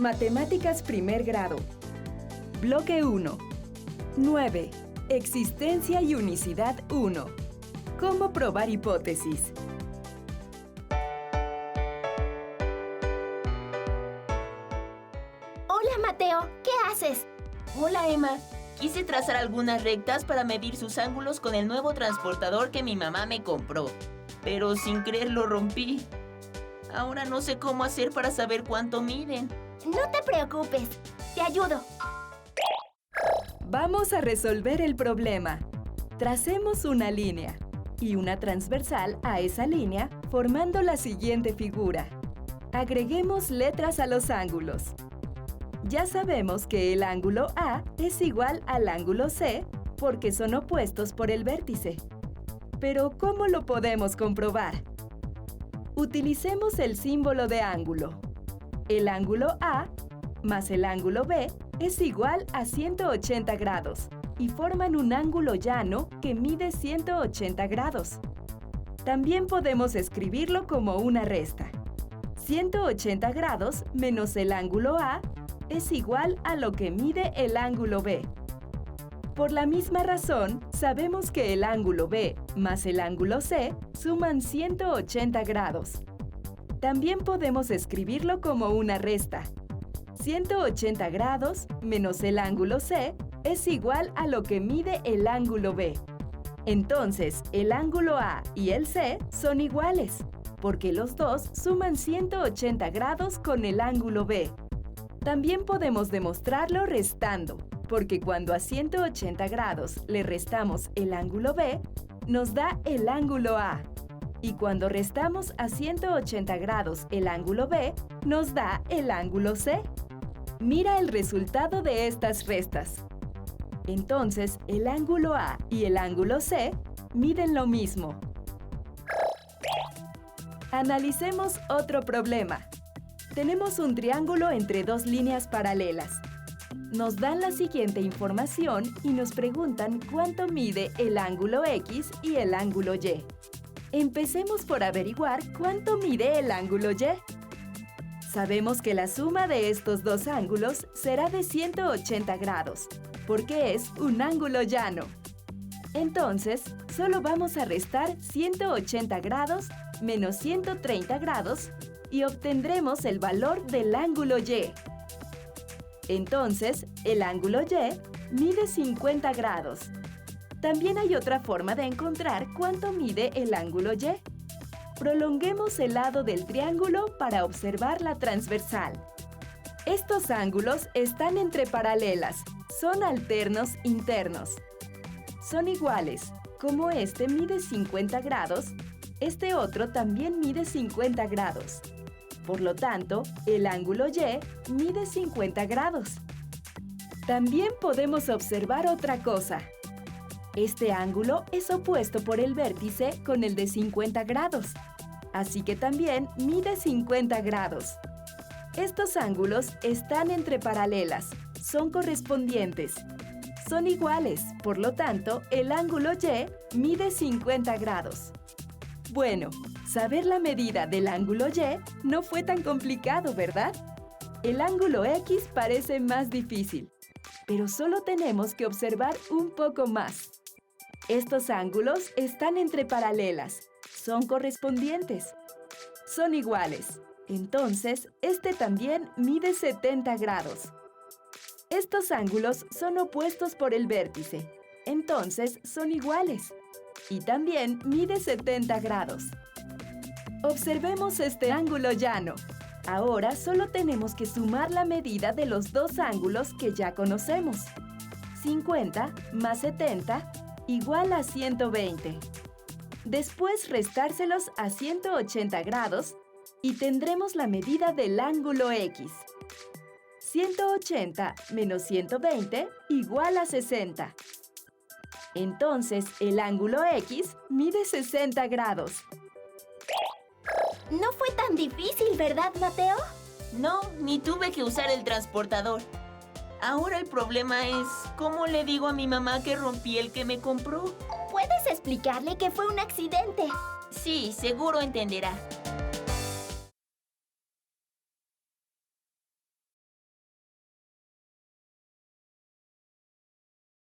Matemáticas primer grado. Bloque 1. 9. Existencia y unicidad 1. ¿Cómo probar hipótesis? Hola, Mateo. ¿Qué haces? Hola, Emma. Quise trazar algunas rectas para medir sus ángulos con el nuevo transportador que mi mamá me compró. Pero sin querer lo rompí. Ahora no sé cómo hacer para saber cuánto miden. No te preocupes. Te ayudo. Vamos a resolver el problema. Tracemos una línea y una transversal a esa línea formando la siguiente figura. Agreguemos letras a los ángulos. Ya sabemos que el ángulo A es igual al ángulo C porque son opuestos por el vértice. Pero, ¿cómo lo podemos comprobar? Utilicemos el símbolo de ángulo. El ángulo A más el ángulo B es igual a 180 grados y forman un ángulo llano que mide 180 grados. También podemos escribirlo como una resta. 180 grados menos el ángulo A es igual a lo que mide el ángulo B. Por la misma razón, sabemos que el ángulo B más el ángulo C suman 180 grados. También podemos escribirlo como una resta. 180 grados menos el ángulo C es igual a lo que mide el ángulo B. Entonces, el ángulo A y el C son iguales, porque los dos suman 180 grados con el ángulo B. También podemos demostrarlo restando, porque cuando a 180 grados le restamos el ángulo B, nos da el ángulo A. Y cuando restamos a 180 grados el ángulo B, nos da el ángulo C. Mira el resultado de estas restas. Entonces, el ángulo A y el ángulo C miden lo mismo. Analicemos otro problema. Tenemos un triángulo entre dos líneas paralelas. Nos dan la siguiente información y nos preguntan cuánto mide el ángulo X y el ángulo Y. Empecemos por averiguar cuánto mide el ángulo Y. Sabemos que la suma de estos dos ángulos será de 180 grados, porque es un ángulo llano. Entonces, solo vamos a restar 180 grados menos 130 grados y obtendremos el valor del ángulo Y. Entonces, el ángulo Y mide 50 grados. También hay otra forma de encontrar cuánto mide el ángulo Y. Prolonguemos el lado del triángulo para observar la transversal. Estos ángulos están entre paralelas, son alternos internos. Son iguales, como este mide 50 grados, este otro también mide 50 grados. Por lo tanto, el ángulo Y mide 50 grados. También podemos observar otra cosa. Este ángulo es opuesto por el vértice con el de 50 grados, así que también mide 50 grados. Estos ángulos están entre paralelas, son correspondientes. Son iguales, por lo tanto, el ángulo Y mide 50 grados. Bueno, saber la medida del ángulo Y no fue tan complicado, ¿verdad? El ángulo X parece más difícil, pero solo tenemos que observar un poco más. Estos ángulos están entre paralelas, son correspondientes. Son iguales, entonces este también mide 70 grados. Estos ángulos son opuestos por el vértice, entonces son iguales. Y también mide 70 grados. Observemos este ángulo llano. Ahora solo tenemos que sumar la medida de los dos ángulos que ya conocemos. 50 más 70 igual a 120. Después restárselos a 180 grados y tendremos la medida del ángulo X. 180 menos 120 igual a 60. Entonces, el ángulo X mide 60 grados. No fue tan difícil, ¿verdad, Mateo? No, ni tuve que usar el transportador. Ahora el problema es, ¿cómo le digo a mi mamá que rompí el que me compró? ¿Puedes explicarle que fue un accidente? Sí, seguro entenderá.